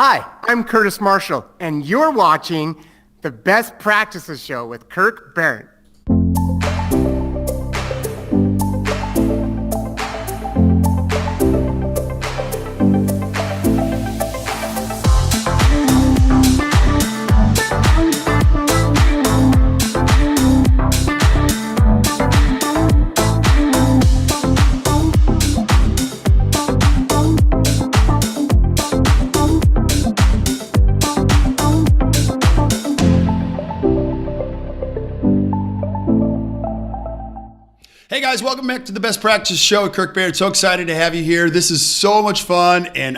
Hi, I'm Curtis Marshall, and you're watching the Best Practices Show with Kirk Barrett. Hey guys, welcome back to the Best Practice Show with Kirk Barrett. So excited to have you here. This is so much fun, and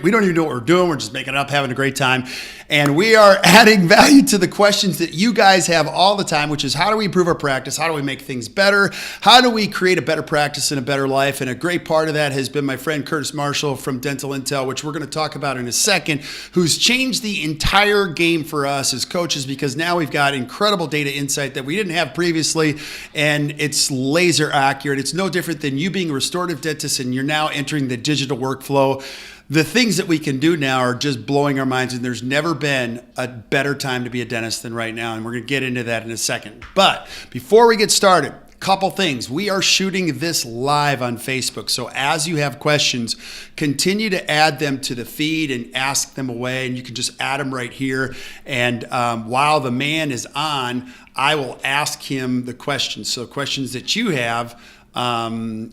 we don't even know what we're doing. We're just making it up, having a great time. And we are adding value to the questions that you guys have all the time, which is how do we improve our practice? How do we make things better? How do we create a better practice and a better life? And a great part of that has been my friend Curtis Marshall from Dental Intel, which we're going to talk about in a second, who's changed the entire game for us as coaches because now we've got incredible data insight that we didn't have previously, and it's laser accurate. It's no different than you being a restorative dentist and you're now entering the digital workflow. The things that we can do now are just blowing our minds, and there's never been a better time to be a dentist than right now, and we're going to get into that in a second. But before we get started, a couple things. We are shooting this live on Facebook, so as you have questions, continue to add them to the feed and ask them away, and you can just add them right here. And while the man is on, I will ask him the questions. So questions that you have,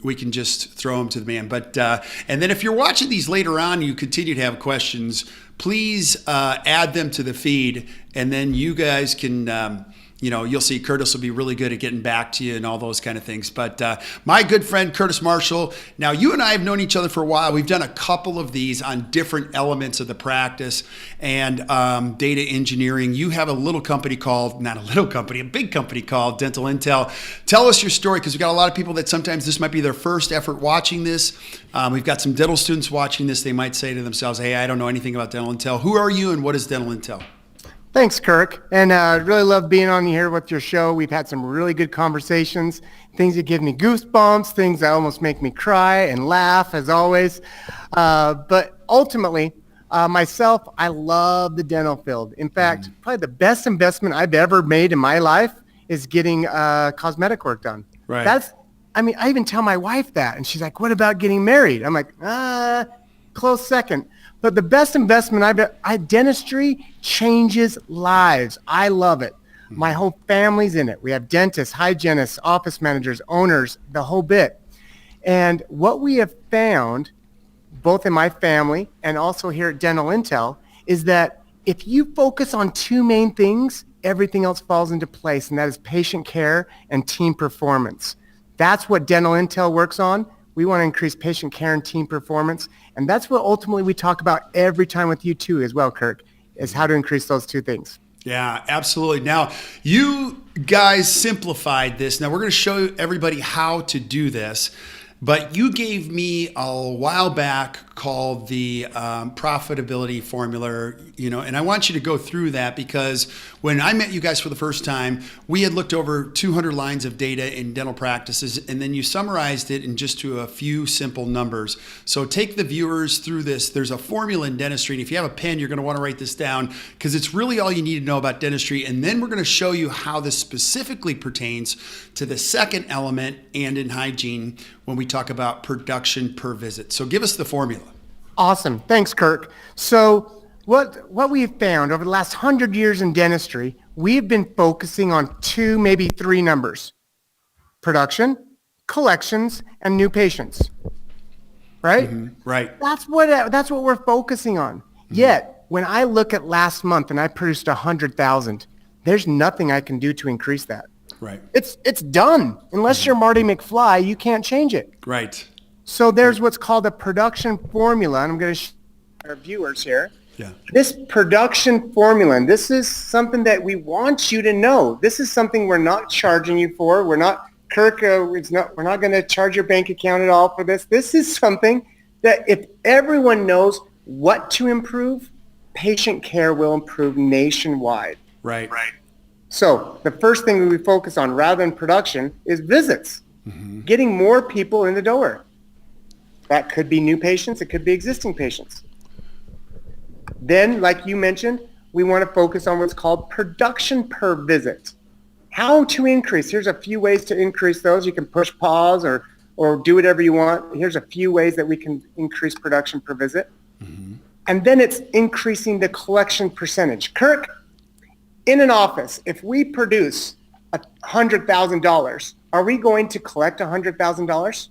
we can just throw them to the man. But and then if you're watching these later on, you continue to have questions, please add them to the feed, and then you guys can you'll see Curtis will be really good at getting back to you and all those kind of things. But my good friend, Curtis Marshall, now you and I have known each other for a while. We've done a couple of these on different elements of the practice and data engineering. You have a little company a big company called Dental Intel. Tell us your story, because we've got a lot of people that sometimes this might be their first effort watching this. We've got some dental students watching this. They might say to themselves, hey, I don't know anything about Dental Intel. Who are you and what is Dental Intel? Thanks, Kirk. And I really love being on here with your show. We've had some really good conversations, things that give me goosebumps, things that almost make me cry and laugh, as always. But ultimately, myself, I love the dental field. In fact, probably the best investment I've ever made in my life is getting cosmetic work done. Right. I even tell my wife that, and she's like, what about getting married? I'm like, close second. But the best investment dentistry changes lives. I love it. My whole family's in it. We have dentists, hygienists, office managers, owners, the whole bit. And what we have found, both in my family and also here at Dental Intel, is that if you focus on two main things, everything else falls into place, and that is patient care and team performance. That's what Dental Intel works on. We want to increase patient care and team performance. And that's what ultimately we talk about every time with you too as well, Kirk, is how to increase those two things. Yeah, absolutely. Now, you guys simplified this. Now, we're going to show everybody how to do this. But you gave me a while back called the profitability formula, and I want you to go through that because when I met you guys for the first time, we had looked over 200 lines of data in dental practices, and then you summarized it in just to a few simple numbers. So take the viewers through this. There's a formula in dentistry, and if you have a pen, you're going to want to write this down because it's really all you need to know about dentistry. And then we're going to show you how this specifically pertains to the second element and in hygiene when we talk about production per visit. So give us the formula. Awesome. Thanks, Kirk. So what we've found over the last 100 years in dentistry, we've been focusing on two, maybe three numbers: production, collections, and new patients. Right? Mm-hmm. Right. That's what we're focusing on. Mm-hmm. Yet, when I look at last month and I produced 100,000, there's nothing I can do to increase that. Right. It's done. Unless you're Marty McFly, you can't change it. Right. So there's what's called a production formula, and I'm going to show our viewers here. Yeah. This production formula, and this is something that we want you to know. This is something we're not charging you for. We're not, Kirk, we're not going to charge your bank account at all for this. This is something that if everyone knows what to improve, patient care will improve nationwide. Right. Right. So the first thing we focus on rather than production is visits, getting more people in the door. That could be new patients. It could be existing patients. Then, like you mentioned, we want to focus on what's called production per visit. How to increase. Here's a few ways to increase those. You can push pause or do whatever you want. Here's a few ways that we can increase production per visit. Mm-hmm. And then it's increasing the collection percentage. Kirk, in an office, if we produce $100,000, are we going to collect $100,000?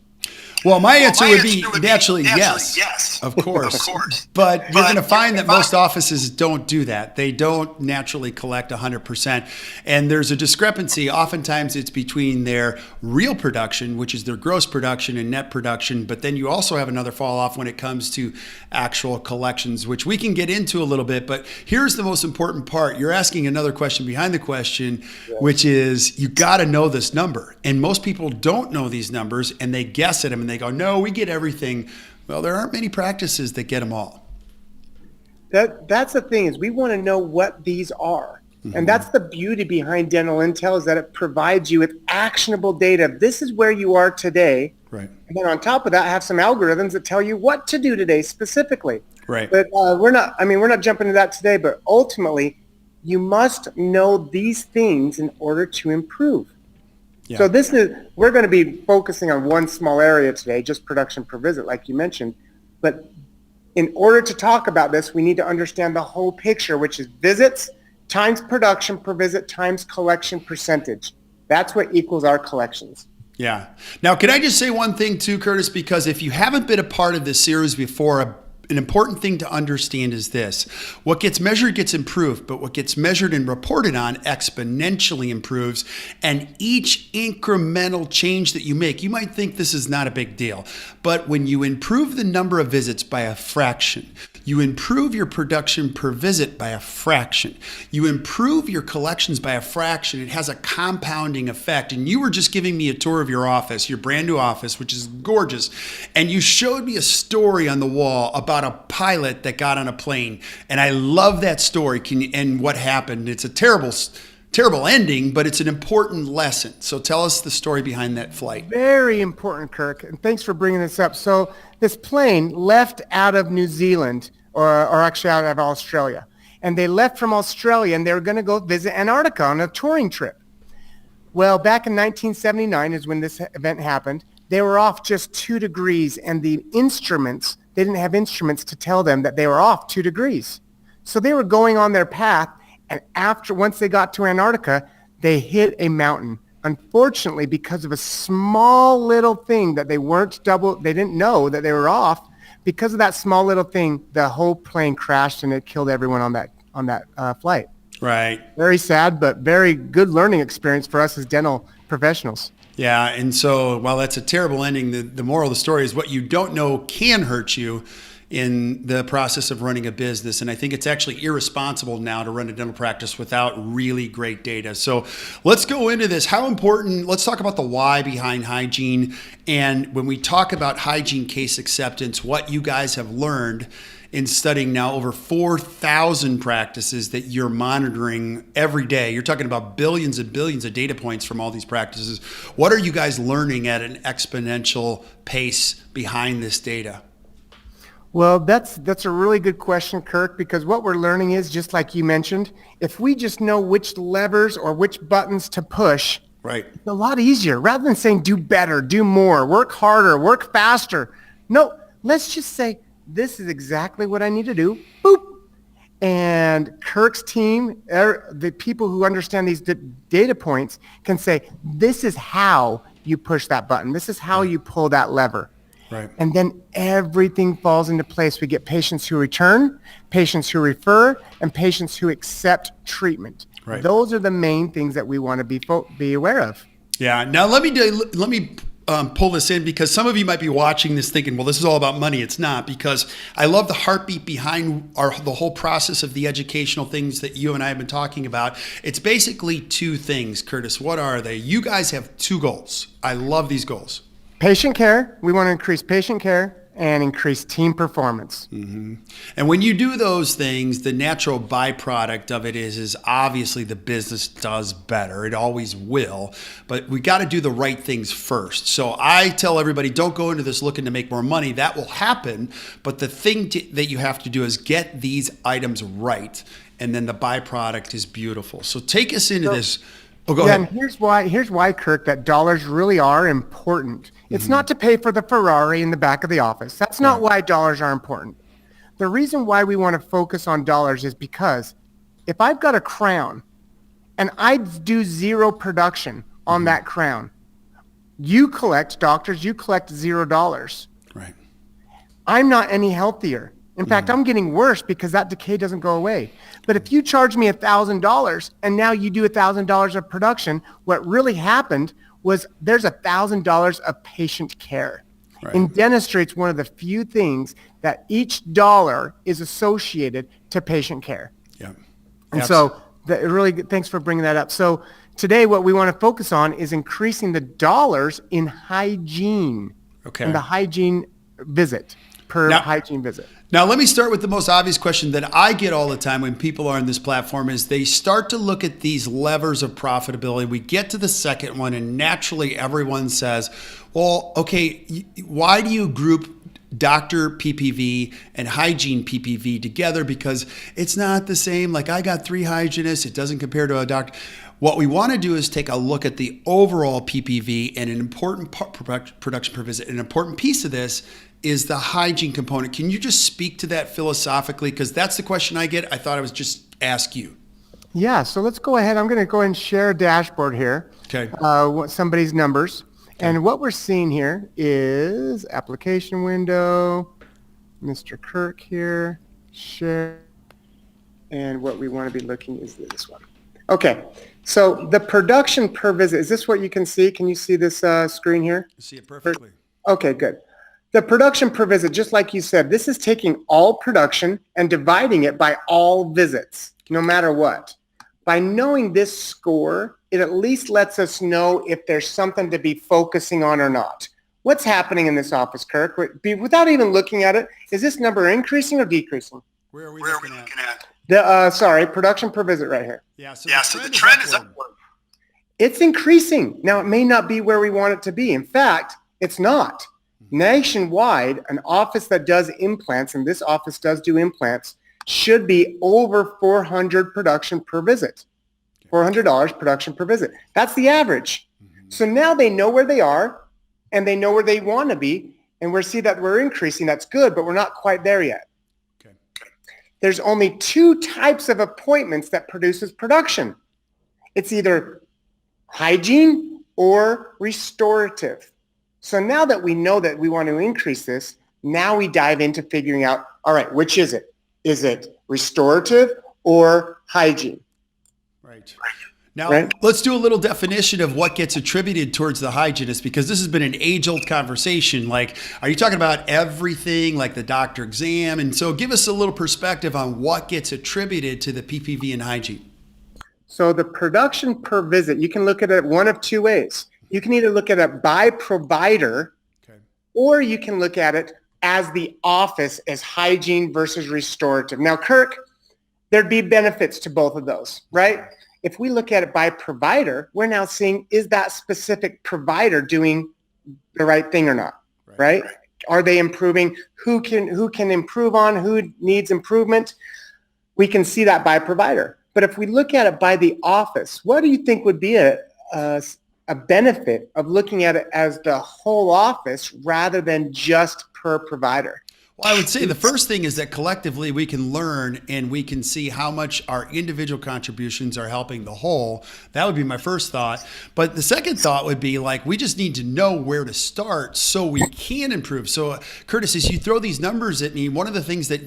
Well, my answer would be naturally yes. Of course. But you're going to find that most offices don't do that. They don't naturally collect 100%. And there's a discrepancy. Oftentimes it's between their real production, which is their gross production, and net production. But then you also have another fall off when it comes to actual collections, which we can get into a little bit. But here's the most important part. You're asking another question behind the question, which is you got to know this number. And most people don't know these numbers, and they guess at them and they go, no, we get everything. Well, there aren't many practices that get them all. That's the thing, is we want to know what these are. Mm-hmm. And that's the beauty behind Dental Intel, is that it provides you with actionable data. This is where you are today. Right. And then on top of that, I have some algorithms that tell you what to do today specifically. Right. But we're not jumping into that today, but ultimately you must know these things in order to improve. Yeah. So we're going to be focusing on one small area today, just production per visit, like you mentioned. But in order to talk about this, we need to understand the whole picture, which is visits times production per visit times collection percentage. That's what equals our collections. Yeah. Now, can I just say one thing too, Curtis? Because if you haven't been a part of this series before, an important thing to understand is this. What gets measured gets improved, but what gets measured and reported on exponentially improves. And each incremental change that you make, you might think this is not a big deal, but when you improve the number of visits by a fraction, you improve your production per visit by a fraction, you improve your collections by a fraction, it has a compounding effect. And you were just giving me a tour of your office, your brand new office, which is gorgeous. And you showed me a story on the wall about a pilot that got on a plane. And I love that story. And what happened? It's a terrible ending, but it's an important lesson. So tell us the story behind that flight. Very important, Kirk. And thanks for bringing this up. So this plane left out of New Zealand, or actually out of Australia. And they left from Australia and they were going to go visit Antarctica on a touring trip. Well, back in 1979 is when this event happened. They were off just 2 degrees, and they didn't have instruments to tell them that they were off 2 degrees. So they were going on their path, and once they got to Antarctica, they hit a mountain. Unfortunately, because of a small little thing that they didn't know that they were off. Because of that small little thing, the whole plane crashed and it killed everyone on that flight. Right. Very sad, but very good learning experience for us as dental professionals. Yeah, and so while that's a terrible ending, the moral of the story is what you don't know can hurt you in the process of running a business. And I think it's actually irresponsible now to run a dental practice without really great data. So let's go into this. How important, let's talk about the why behind hygiene. And when we talk about hygiene case acceptance, what you guys have learned in studying now over 4,000 practices that you're monitoring every day. You're talking about billions and billions of data points from all these practices. What are you guys learning at an exponential pace behind this data? Well, that's a really good question, Kirk, because what we're learning is, just like you mentioned, if we just know which levers or which buttons to push, right, it's a lot easier. Rather than saying do better, do more, work harder, work faster. No, let's just say, this is exactly what I need to do. Boop. And Kirk's team, the people who understand these data points, can say, this is how you push that button. This is how you pull that lever. Right. And then everything falls into place. We get patients who return, patients who refer, and patients who accept treatment. Right. Those are the main things that we want to be aware of. Yeah. Now let me pull this in, because some of you might be watching this thinking, well, this is all about money. It's not, because I love the heartbeat behind the whole process of the educational things that you and I have been talking about. It's basically 2 things, Curtis. What are they? You guys have 2 goals. I love these goals. Patient care. We want to increase patient care. and increase team performance. And when you do those things, the natural byproduct of it is obviously the business does better. It always will, but we got to do the right things first. So I tell everybody, don't go into this looking to make more money. That will happen, but the thing that you have to do is get these items right, and then the byproduct is beautiful. So take us into this. Oh, go ahead. And here's why, Kirk, that dollars really are important. It's not to pay for the Ferrari in the back of the office. That's not why dollars are important. The reason why we want to focus on dollars is because if I've got a crown and I do zero production on that crown, you collect $0. Right. I'm not any healthier. In fact, I'm getting worse because that decay doesn't go away. But if you charge me $1,000 and now you do $1,000 of production, what really happened was there's $1,000 of patient care. Right. In dentistry, it's one of the few things that each dollar is associated to patient care. Yeah. And so thanks for bringing that up. So today what we want to focus on is increasing the dollars in hygiene. Okay. And the hygiene visit hygiene visit. Now, let me start with the most obvious question that I get all the time when people are on this platform is they start to look at these levers of profitability. We get to the second one, and naturally everyone says, well, okay, why do you group doctor PPV and hygiene PPV together? Because it's not the same. Like, I got 3 hygienists. It doesn't compare to a doctor. What we want to do is take a look at the overall PPV, and an important production per visit. An important piece of this is the hygiene component. Can you just speak to that philosophically? Because that's the question I get. I thought I was just ask you. Yeah, so let's go ahead. I'm going to go ahead and share a dashboard here. Okay. Somebody's numbers. Okay. And what we're seeing here is application window, Mr. Kirk here, share. And what we want to be looking is this one. Okay, so the production per visit, is this what you can see? Can you see this screen here? I see it perfectly. Okay, good. The production per visit, just like you said, this is taking all production and dividing it by all visits, no matter what. By knowing this score, it at least lets us know if there's something to be focusing on or not. What's happening in this office, Kirk? Without even looking at it, is this number increasing or decreasing? Where are we looking at? Production per visit right here. Yeah, so the trend is upward. It's increasing. Now, it may not be where we want it to be. In fact, it's not. Nationwide, an office that does implants, and this office does do implants, should be over 400 production per visit. $400 production per visit. That's the average. So now they know where they are, and they know where they want to be, and we see that we're increasing. That's good, but we're not quite there yet. Okay. There's only 2 types of appointments that produces production. It's either hygiene or restorative. So now that we know that we want to increase this, now we dive into figuring out, all right, which is it? Is it restorative or hygiene? Right. Now, let's do a little definition of what gets attributed towards the hygienist, because this has been an age-old conversation. Like, are you talking about everything, like the doctor exam? And so give us a little perspective on what gets attributed to the PPV and hygiene. So the production per visit, you can look at it one of 2 ways. You can either look at it by provider, or you can look at it as the office as hygiene versus restorative. Now, Kirk, there'd be benefits to both of those, right? If we look at it by provider, we're now seeing, is that specific provider doing the right thing or not, right? Are they improving? Who can improve on? Who needs improvement? We can see that by provider. But if we look at it by the office, what do you think would be a benefit of looking at it as the whole office rather than just per provider? Well, I would say the first thing is that collectively we can learn and we can see how much our individual contributions are helping the whole. That would be my first thought. But the second thought would be like, we just need to know where to start so we can improve. So Curtis, as you throw these numbers at me, one of the things that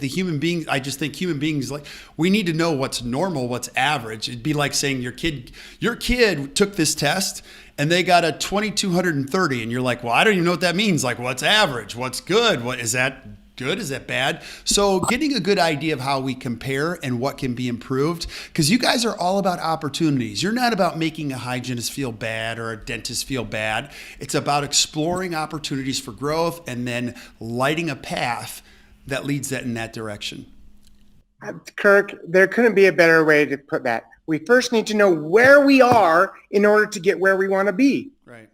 I just think human beings, like, we need to know what's normal, what's average. It'd be like saying your kid took this test and they got a 2,230 and you're like, well, I don't even know what that means. Like, what's average? What's good? What is that? good? Is that bad? So getting a good idea of how we compare and what can be improved, because you guys are all about opportunities. You're not about making a hygienist feel bad or a dentist feel bad. It's about exploring opportunities for growth and then lighting a path that leads that in that direction. Kirk, there couldn't be a better way to put that. We first need to know where we are in order to get where we want to be. Right.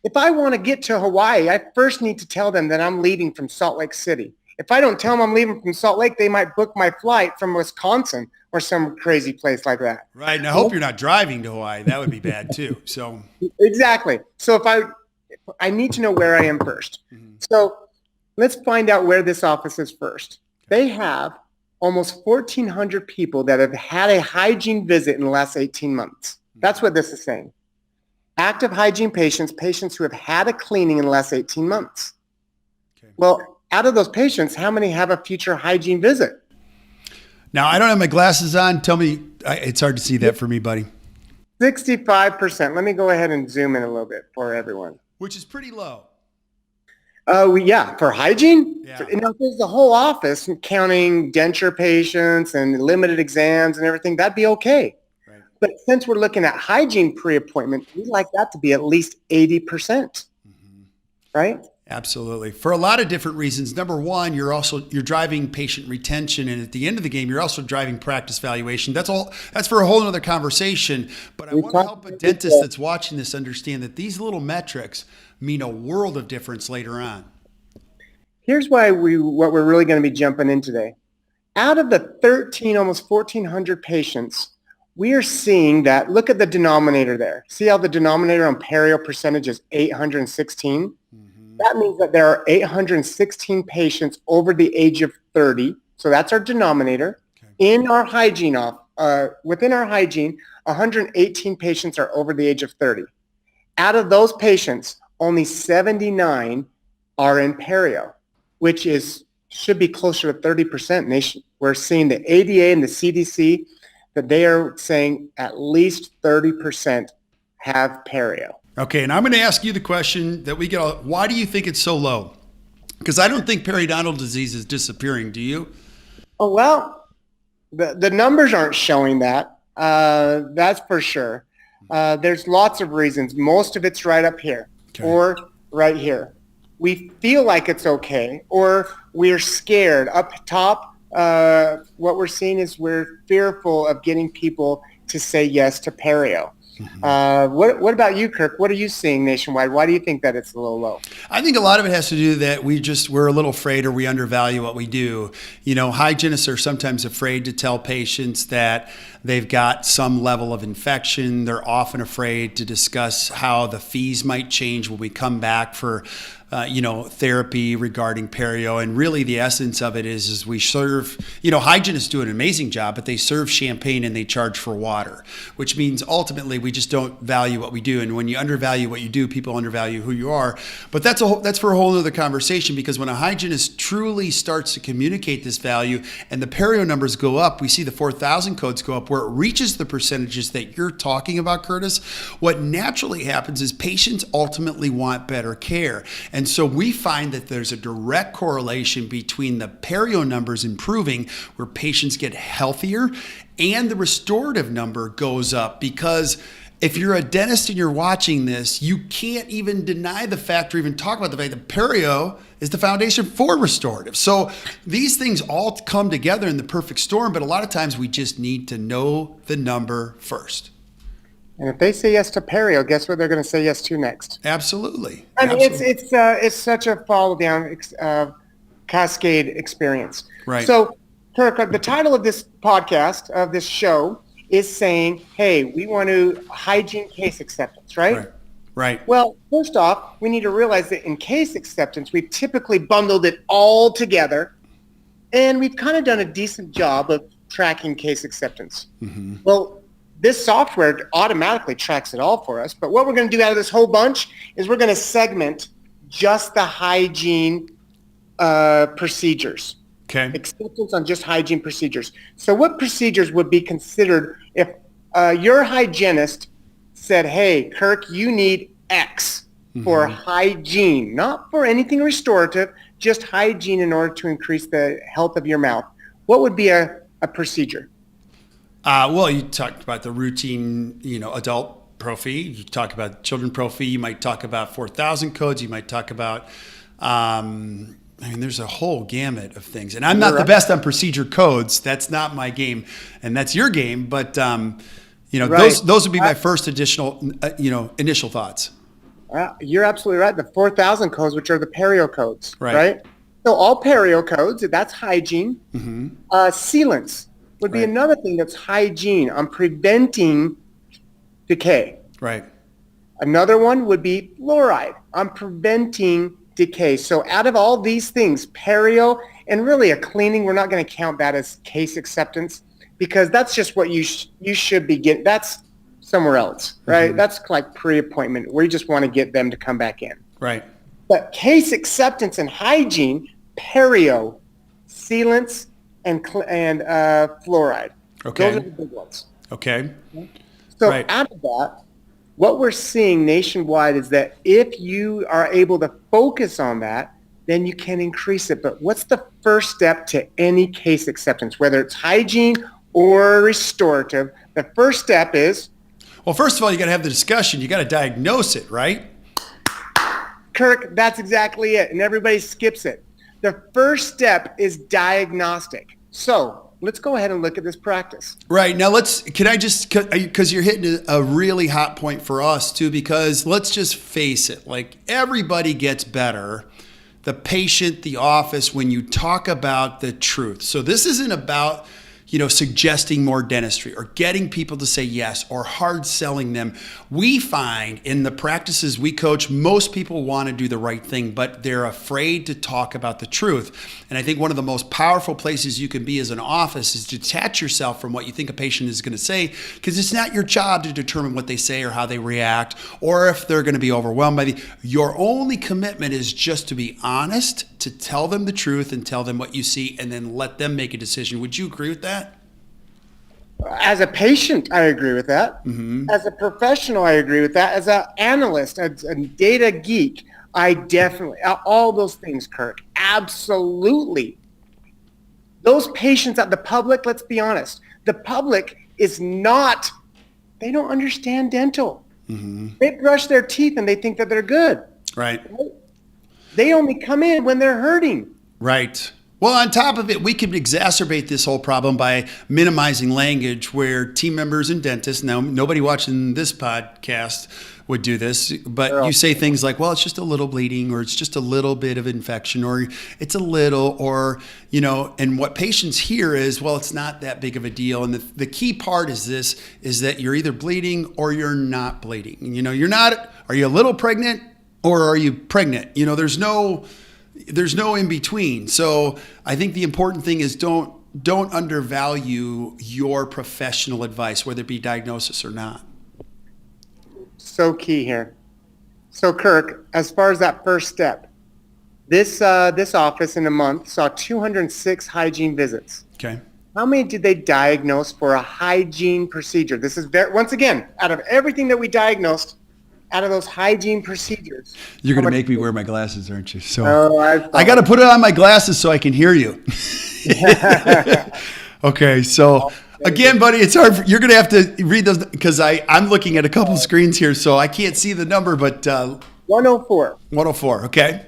If I want to get to Hawaii, I first need to tell them that I'm leaving from Salt Lake City. If I don't tell them I'm leaving from Salt Lake, they might book my flight from Wisconsin or some crazy place like that. Right. And I hope you're not driving to Hawaii. That would be bad too. So exactly. So if I need to know where I am first. Mm-hmm. So let's find out where this office is first. They have almost 1,400 people that have had a hygiene visit in the last 18 months. That's what this is saying. Active hygiene patients who have had a cleaning in the last 18 months. Okay. Well, out of those patients, how many have a future hygiene visit? Now, I don't have my glasses on. Tell me, it's hard to see that for me, buddy. 65%. Let me go ahead and zoom in a little bit for everyone. Which is pretty low. Yeah, for hygiene? Yeah. Now, if there's the whole office counting denture patients and limited exams and everything, that'd be okay. Right. But since we're looking at hygiene pre-appointment, we'd like that to be at least 80%, mm-hmm. right? Absolutely. For a lot of different reasons. Number one, you're driving patient retention. And at the end of the game, you're also driving practice valuation. That's for a whole other conversation. But I want to help a dentist that's watching this understand that these little metrics mean a world of difference later on. Here's what we're really going to be jumping in today. Out of the 13, almost 1,400 patients, we are seeing that, look at the denominator there. See how the denominator on perio percentage is 816? Mm-hmm. That means that there are 816 patients over the age of 30. So that's our denominator. Okay. In our hygiene, within our hygiene, 118 patients are over the age of 30. Out of those patients, only 79 are in perio, which should be closer to 30%. We're seeing the ADA and the CDC that they are saying at least 30% have perio. Okay, and I'm going to ask you the question that we get. Why do you think it's so low? Because I don't think periodontal disease is disappearing. Do you? Oh, well, the numbers aren't showing that. That's for sure. There's lots of reasons. Most of it's right up here or right here. We feel like it's okay, or we're scared. Up top, what we're seeing is we're fearful of getting people to say yes to perio. Mm-hmm. What about you, Kirk? What are you seeing nationwide? Why do you think that it's a little low? I think a lot of it has to do that we're a little afraid or we undervalue what we do. You know, hygienists are sometimes afraid to tell patients that they've got some level of infection. They're often afraid to discuss how the fees might change when we come back for therapy regarding perio. And really the essence of it is we serve, hygienists do an amazing job, but they serve champagne and they charge for water, which means ultimately we just don't value what we do. And when you undervalue what you do, people undervalue who you are. But that's for a whole other conversation, because when a hygienist truly starts to communicate this value and the perio numbers go up, we see the 4,000 codes go up where it reaches the percentages that you're talking about, Curtis. What naturally happens is patients ultimately want better care. And so we find that there's a direct correlation between the perio numbers improving, where patients get healthier, and the restorative number goes up. Because if you're a dentist and you're watching this, you can't even deny the fact or even talk about the fact that perio is the foundation for restorative. So these things all come together in the perfect storm, but a lot of times we just need to know the number first. And if they say yes to perio, guess what they're going to say yes to next? Absolutely. I mean, it's such a follow down cascade experience. Right. So, Kirk, the title of this podcast, of this show, is saying, hey, we want to hygiene case acceptance, right? Right. Well, first off, we need to realize that in case acceptance, we've typically bundled it all together, and we've kind of done a decent job of tracking case acceptance. Mm-hmm. Well, this software automatically tracks it all for us. But what we're going to do out of this whole bunch is we're going to segment just the hygiene procedures. Okay. Acceptance on just hygiene procedures. So what procedures would be considered if your hygienist said, hey, Kirk, you need X for hygiene, not for anything restorative, just hygiene in order to increase the health of your mouth, what would be a procedure? Well, you talked about the routine, adult prophy. You talk about children prophy. You might talk about 4,000 codes. You might talk about, there's a whole gamut of things. And I'm not the best on procedure codes. That's not my game, and that's your game. But those would be my first initial thoughts. You're absolutely right. The 4,000 codes, which are the perio codes, right? So all perio codes, that's hygiene. Mm-hmm. Sealants would be another thing that's hygiene on preventing decay. Right. Another one would be fluoride on preventing decay. So out of all these things, perio and really a cleaning, we're not going to count that as case acceptance because that's just what you should be getting. That's somewhere else, right? Mm-hmm. That's like pre-appointment. We just want to get them to come back in. Right. But case acceptance and hygiene, perio, sealants, and fluoride. Okay. Those are the big ones. Okay. So out of that, what we're seeing nationwide is that if you are able to focus on that, then you can increase it. But what's the first step to any case acceptance, whether it's hygiene or restorative? The first step is... Well, first of all, you got to have the discussion. You got to diagnose it, right? Kirk, that's exactly it. And everybody skips it. The first step is diagnostic. So let's go ahead and look at this practice. Right. Now because you're hitting a really hot point for us too, because let's just face it, like everybody gets better, the patient, the office, when you talk about the truth. So this isn't about, suggesting more dentistry or getting people to say yes or hard selling them. We find in the practices we coach, most people want to do the right thing, but they're afraid to talk about the truth. And I think one of the most powerful places you can be as an office is to detach yourself from what you think a patient is going to say, because it's not your job to determine what they say or how they react or if they're going to be overwhelmed by your only commitment is just to be honest, to tell them the truth and tell them what you see and then let them make a decision. Would you agree with that? As a patient, I agree with that. Mm-hmm. As a professional, I agree with that. As an analyst, as a data geek, I definitely, all those things, Kirk, absolutely. Those patients at the public, let's be honest, the public is not, they don't understand dental. Mm-hmm. They brush their teeth and they think that they're good. Right. They only come in when they're hurting. Right. Well, on top of it, we could exacerbate this whole problem by minimizing language where team members and dentists, now nobody watching this podcast would do this, but you say things like, well, it's just a little bleeding or it's just a little bit of infection or it's a little or, and what patients hear is, well, it's not that big of a deal. And the key part is that you're either bleeding or you're not bleeding. Are you a little pregnant or are you pregnant? There's no in between. So I think the important thing is don't undervalue your professional advice, whether it be diagnosis or not. So key here. So Kirk, as far as that first step, this office in a month saw 206 hygiene visits. Okay. How many did they diagnose for a hygiene procedure? This is once again, out of everything that we diagnosed, out of those hygiene procedures. You're going to make me wear my glasses, aren't you? So I got to put it on my glasses so I can hear you. Okay. So again, buddy, it's hard. You're going to have to read those because I'm looking at a couple screens here, so I can't see the number, but 104. 104. Okay.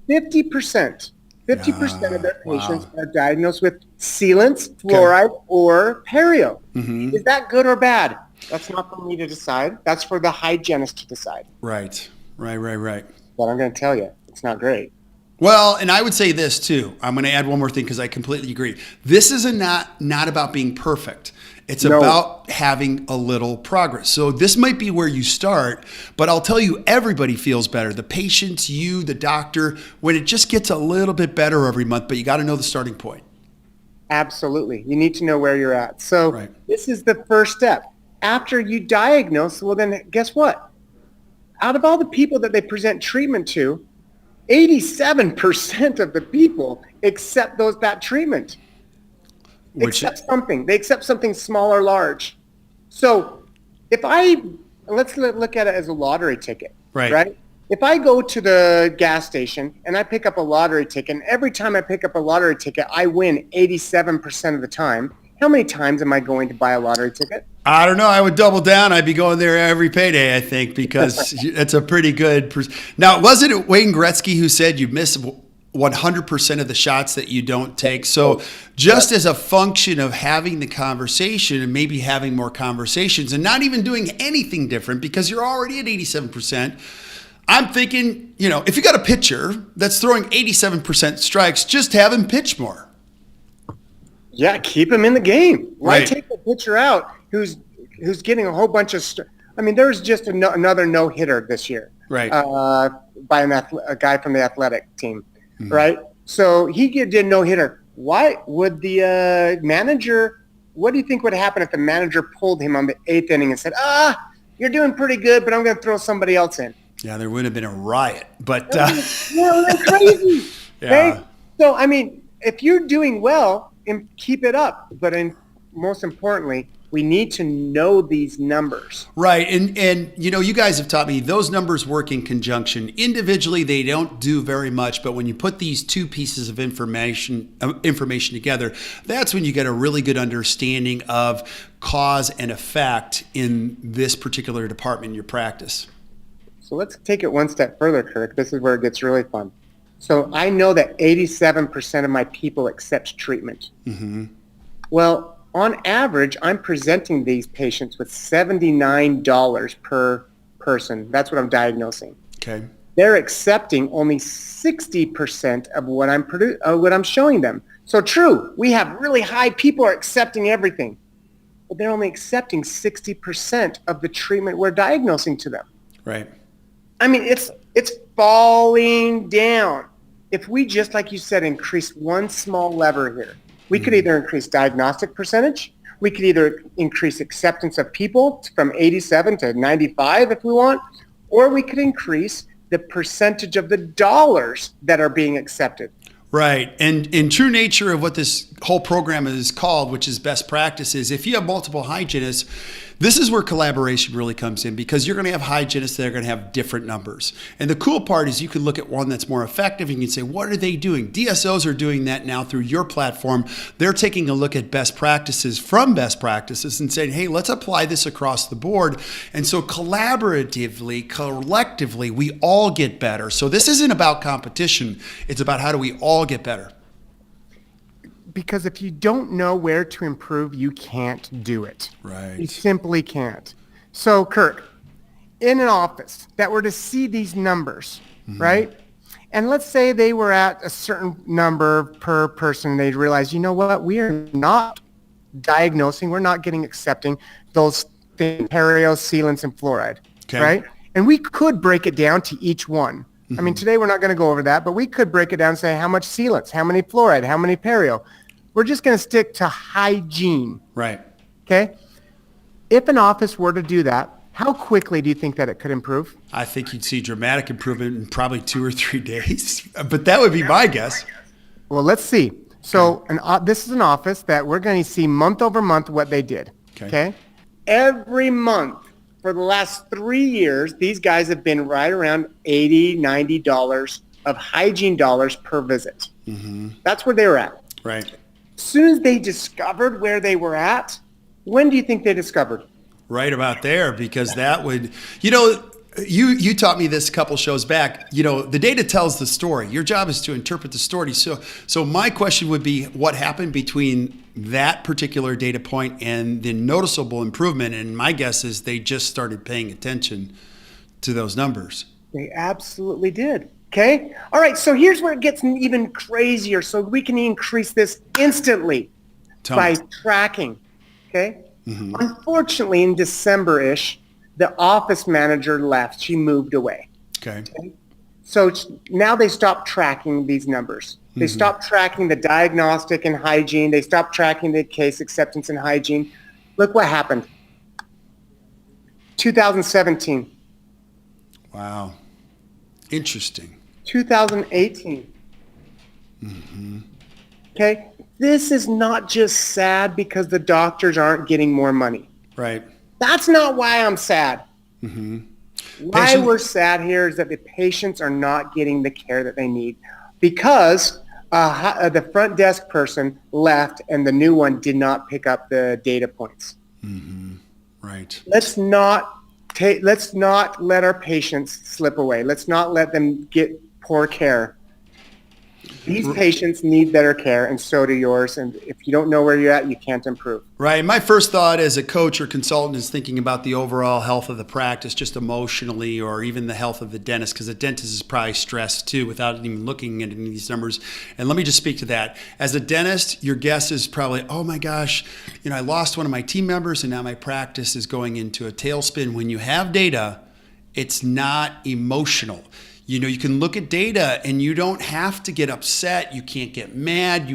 50% of their patients are diagnosed with sealants, fluoride, or perio. Mm-hmm. Is that good or bad? That's not for me to decide. That's for the hygienist to decide. Right. But I'm going to tell you, it's not great. Well, and I would say this too. I'm going to add one more thing because I completely agree. This is not about being perfect. It's about having a little progress. So this might be where you start, but I'll tell you, everybody feels better. The patients, you, the doctor, when it just gets a little bit better every month, but you got to know the starting point. Absolutely. You need to know where you're at. So This is the first step. After you diagnose, well then guess what? Out of all the people that they present treatment to, 87% of the people accept that treatment. They accept something small or large. So let's look at it as a lottery ticket, right? If I go to the gas station and I pick up a lottery ticket, and every time I pick up a lottery ticket, I win 87% of the time, how many times am I going to buy a lottery ticket? I don't know. I would double down. I'd be going there every payday, I think, because it's a pretty good. Now, wasn't it Wayne Gretzky who said you miss 100% of the shots that you don't take? So just as a function of having the conversation and maybe having more conversations and not even doing anything different because you're already at 87%, I'm thinking, if you got a pitcher that's throwing 87% strikes, just have him pitch more. Yeah, keep him in the game. Why Right. take the pitcher out who's getting a whole bunch of there's just another no-hitter this year. Right. By a guy from the athletic team, right? So he did no-hitter. Why would the manager, what do you think would happen if the manager pulled him on the 8th inning and said, you're doing pretty good, but I'm going to throw somebody else in? Yeah, there would have been a riot. But That's crazy. Yeah. Okay? So, if you're doing well, keep it up. But most importantly, we need to know these numbers. Right. And you guys have taught me those numbers work in conjunction. Individually, they don't do very much. But when you put these two pieces of information together, that's when you get a really good understanding of cause and effect in this particular department in your practice. So let's take it one step further, Kirk. This is where it gets really fun. So I know that 87% of my people accept treatment. Mm-hmm. Well, on average, I'm presenting these patients with $79 per person. That's what I'm diagnosing. Okay. They're accepting only 60% of what I'm showing them. So true, we have really high people are accepting everything, but they're only accepting 60% of the treatment we're diagnosing to them. Right. It's falling down. If we just, like you said, increase one small lever here, we could either increase diagnostic percentage, we could either increase acceptance of people from 87 to 95 if we want, or we could increase the percentage of the dollars that are being accepted. Right. And in true nature of what this whole program is called, which is best practices, if you have multiple hygienists, this is where collaboration really comes in because you're going to have hygienists that are going to have different numbers. And the cool part is you can look at one that's more effective and you can say, what are they doing? DSOs are doing that now through your platform. They're taking a look at best practices from best practices and saying, hey, let's apply this across the board. And so collaboratively, collectively, we all get better. So this isn't about competition. It's about how do we all get better. Because if you don't know where to improve, you can't do it. Right. You simply can't. So, Kirk, in an office that were to see these numbers, right? And let's say they were at a certain number per person. They'd realize, you know what? We are not diagnosing. We're not accepting those things, perio, sealants, and fluoride, right? And we could break it down to each one. Today we're not going to go over that, but we could break it down and say how much sealants, how many fluoride, how many perio. We're just going to stick to hygiene. Right. Okay? If an office were to do that, how quickly do you think that it could improve? I think you'd see dramatic improvement in probably 2 or 3 days, but that would be my guess. Well, let's see. So this is an office that we're going to see month over month what they did. Okay? Every month for the last 3 years, these guys have been right around $80, $90 of hygiene dollars per visit. Mm-hmm. That's where they were at. Right. As soon as they discovered where they were at, when do you think they discovered? Right about there, because that would, you taught me this a couple shows back. The data tells the story. Your job is to interpret the story. So my question would be, what happened between that particular data point and the noticeable improvement? And my guess is they just started paying attention to those numbers. They absolutely did. Okay. All right. So here's where it gets even crazier. So we can increase this instantly by tracking. Okay. Mm-hmm. Unfortunately, in December-ish, the office manager left. She moved away. Okay. So now they stopped tracking these numbers. They stopped tracking the diagnostic and hygiene. They stopped tracking the case acceptance and hygiene. Look what happened. 2017. Wow. Interesting. 2018. Okay. This is not just sad because the doctors aren't getting more money. Right. That's not why I'm sad. Why we're sad here is that the patients are not getting the care that they need because the front desk person left and the new one did not pick up the data points. Mm-hmm. Right. Let's not let our patients slip away. Let's not let them get poor care. These patients need better care, and so do yours. And if you don't know where you're at, you can't improve. Right. My first thought as a coach or consultant is thinking about the overall health of the practice, just emotionally, or even the health of the dentist, because the dentist is probably stressed too without even looking at any of these numbers. And let me just speak to that. As a dentist, your guess is probably, oh my gosh, I lost one of my team members and now my practice is going into a tailspin. When you have data, it's not emotional. You can look at data and you don't have to get upset. You can't get mad.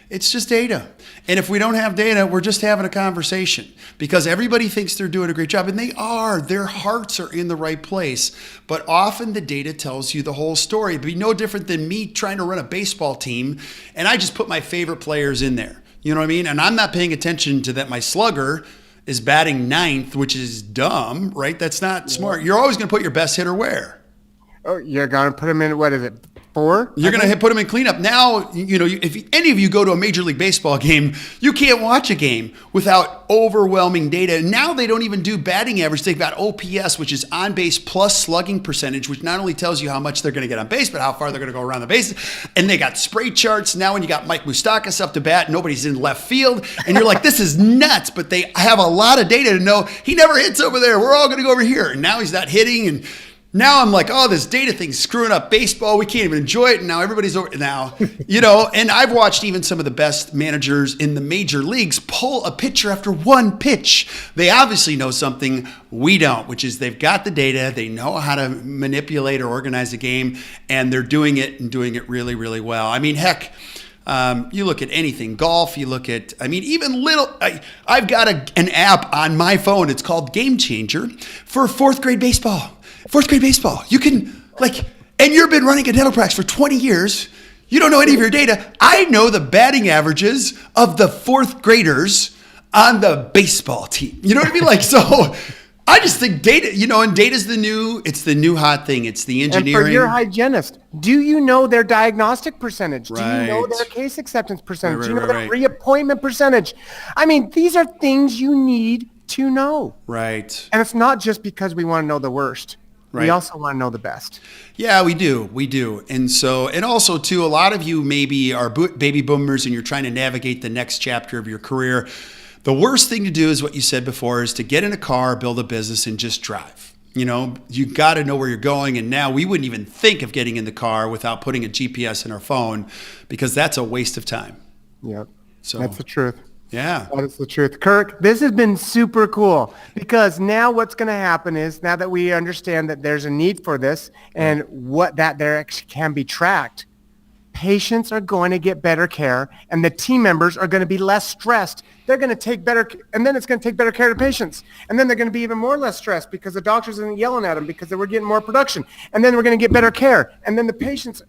It's just data. And if we don't have data, we're just having a conversation because everybody thinks they're doing a great job and they are. Their hearts are in the right place. But often the data tells you the whole story. It'd be no different than me trying to run a baseball team and I just put my favorite players in there. You know what I mean? And I'm not paying attention to that my slugger is batting ninth, which is dumb, right? That's not smart. You're always going to put your best hitter where? Oh, you're going to put them in, what is it, 4? You're going to put them in cleanup. Now, if any of you go to a Major League Baseball game, you can't watch a game without overwhelming data. Now they don't even do batting average. They've got OPS, which is on base plus slugging percentage, which not only tells you how much they're going to get on base, but how far they're going to go around the bases. And they got spray charts. Now when you got Mike Moustakas up to bat, nobody's in left field. And you're like, this is nuts. But they have a lot of data to know he never hits over there. We're all going to go over here. And now he's not hitting. And now I'm like, oh, this data thing's screwing up baseball. We can't even enjoy it. And now everybody's over now, and I've watched even some of the best managers in the major leagues pull a pitcher after one pitch. They obviously know something we don't, which is they've got the data. They know how to manipulate or organize a game, and they're doing it and doing it really, really well. I mean, heck, you look at anything, golf, you look at, even I've got an app on my phone. It's called Game Changer for fourth grade baseball. You can, and you've been running a dental practice for 20 years. You don't know any of your data. I know the batting averages of the fourth graders on the baseball team. You know what I mean? So I just think data, and data's it's the new hot thing. It's the engineering. And for your hygienist, do you know their diagnostic percentage? Right. Do you know their case acceptance percentage? Right, Do you know right, their reappointment percentage? These are things you need to know. Right. And it's not just because we want to know the worst. Right. We also want to know the best. Yeah, we do. And also too, a lot of you maybe are baby boomers and you're trying to navigate the next chapter of your career. The worst thing to do is what you said before, is to get in a car, build a business, and just drive. You got to know where you're going. And now we wouldn't even think of getting in the car without putting a GPS in our phone, because that's a waste of time. Yep. So that's the truth. Yeah. That is the truth. Kirk, this has been super cool, because now what's going to happen is, now that we understand that there's a need for this and what that there can be tracked, patients are going to get better care and the team members are going to be less stressed. They're going to take better, and then it's going to take better care of the patients. And then they're going to be even more less stressed because the doctors aren't yelling at them because we're getting more production. And then we're going to get better care. And then the patients,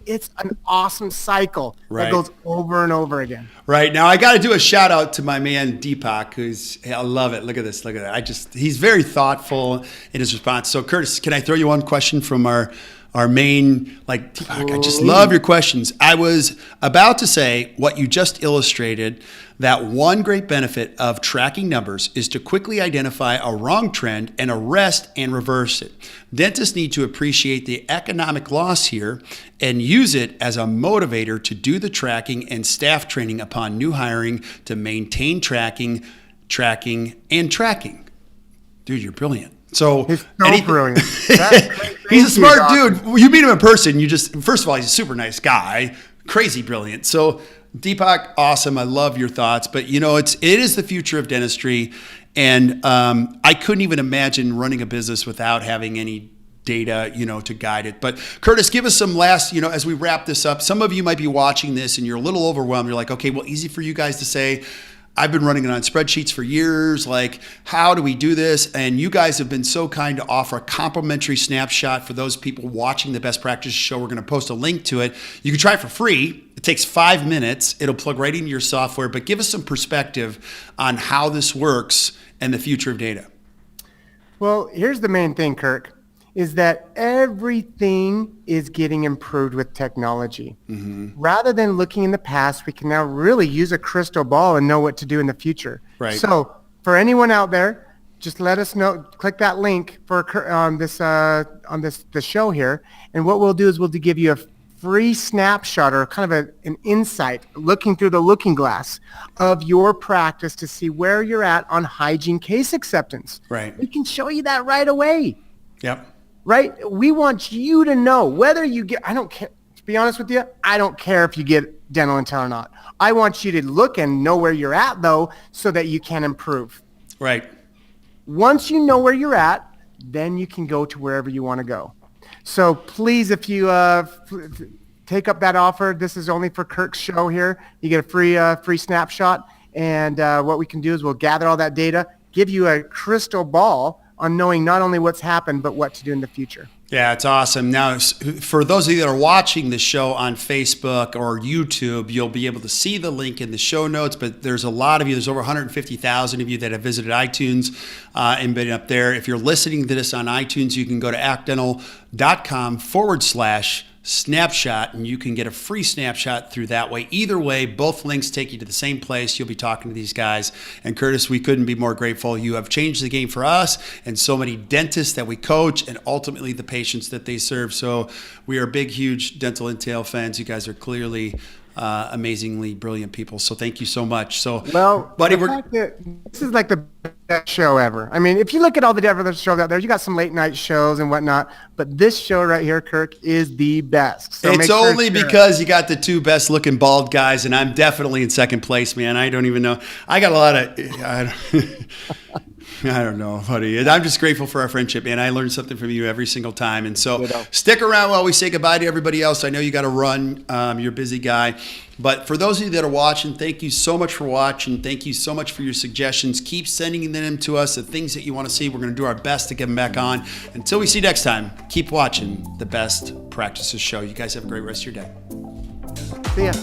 it's an awesome cycle that goes over and over again. Right. Now I got to do a shout out to my man, Deepak, I love it. Look at this. Look at that. He's very thoughtful in his response. So Curtis, can I throw you one question from our main, Deepak, I just love your questions. I was about to say what you just illustrated, that one great benefit of tracking numbers is to quickly identify a wrong trend and arrest and reverse it. Dentists need to appreciate the economic loss here and use it as a motivator to do the tracking and staff training upon new hiring to maintain tracking. Dude, you're brilliant. So he's so brilliant. He's a smart dude. You meet him in person, first of all, he's a super nice guy, crazy brilliant. So Deepak, awesome. I love your thoughts, but it is the future of dentistry. And I couldn't even imagine running a business without having any data, to guide it. But Curtis, give us some last, as we wrap this up. Some of you might be watching this and you're a little overwhelmed. You're like, okay, well, easy for you guys to say, I've been running it on spreadsheets for years. How do we do this? And you guys have been so kind to offer a complimentary snapshot for those people watching the Best Practice Show. We're going to post a link to it. You can try it for free. It takes 5 minutes. It'll plug right into your software. But give us some perspective on how this works and the future of data. Well, here's the main thing, Kirk. is that everything is getting improved with technology. Rather than looking in the past, we can now really use a crystal ball and know what to do in the future. Right. So for anyone out there, just let us know. Click that link for the show here, and what we'll do is we'll give you a free snapshot or kind of an insight, looking through the looking glass of your practice to see where you're at on hygiene case acceptance. Right. We can show you that right away. Yep. Right? We want you to know whether you get, I don't care, to be honest with you, I don't care if you get dental intel or not. I want you to look and know where you're at, though, so that you can improve. Right. Once you know where you're at, then you can go to wherever you want to go. So please, if you take up that offer, this is only for Kirk's show here. You get a free snapshot. And what we can do is we'll gather all that data, give you a crystal ball on knowing not only what's happened, but what to do in the future. Yeah, it's awesome. Now, for those of you that are watching the show on Facebook or YouTube, you'll be able to see the link in the show notes, but there's a lot of you, there's over 150,000 of you that have visited iTunes and been up there. If you're listening to this on iTunes, you can go to actdental.com/snapshot, and you can get a free snapshot through that way. Either way, both links take you to the same place. You'll be talking to these guys. And Curtis, we couldn't be more grateful. You have changed the game for us and so many dentists that we coach and ultimately the patients that they serve. So we are big, huge Dental Intel fans. You guys are clearly amazingly brilliant people. So thank you so much. So, well, buddy, this is like the best show ever. I mean, if you look at all the different shows out there, you got some late night shows and whatnot, but this show right here, Kirk, is the best. So it's only because you got the two best looking bald guys, and I'm definitely in second place, man. I don't even know. I got a lot of, I don't know, buddy. I'm just grateful for our friendship, man. I learn something from you every single time. And so stick around while we say goodbye to everybody else. I know you got to run. You're a busy guy. But for those of you that are watching, thank you so much for watching. Thank you so much for your suggestions. Keep sending them to us, the things that you want to see. We're going to do our best to get them back on. Until we see you next time, keep watching the Best Practices Show. You guys have a great rest of your day. See ya.